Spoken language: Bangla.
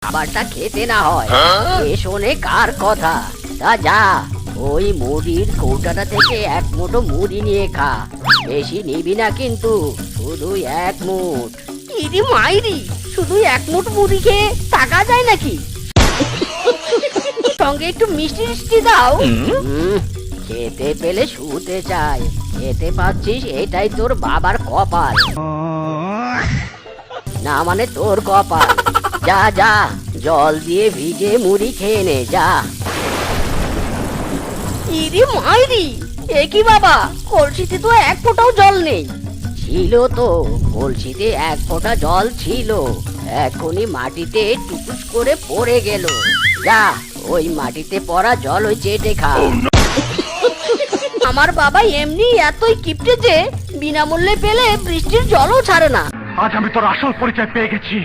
খাবারটা খেতে না হয়। এ শোনে কার কথা? তা যা, ওই মুড়ির কৌটাটা থেকে এক মুঠো মুড়ি নিয়ে খা। বেশি নিবি না কিন্তু, শুধু এক মুঠ। ইরি মাইরি, শুধু এক মুঠ মুড়ি খেয়ে থাকা যায় নাকি? সঙ্গে একটু মিষ্টি মিষ্টি দাও। খেতে পেলে শুতে চাই, খেতে পাচ্ছিস এটাই তোর বাবার কপাল, না মানে তোর কপাল। যা যা, জল দিয়ে ভিজে মুড়ি খেয়ে নে যা। ইরি মাইরি, এ কি বাবা, কলসিতে তো এক ফোঁটাও জল নেই। ছিল তো, কলসিতে এক ফোঁটা জল ছিল, এখনই মাটিতে টুকুস করে পড়ে গেল। যা, ওই মাটিতে পড়া জল ওই চেটে খা। আমার বাবা এমনি এতই কিপটে যে বিনামূল্যে পেলে বৃষ্টির জলও ছাড়ে না। আজ আমি তোর আসল পরিচয় পেয়ে গেছি।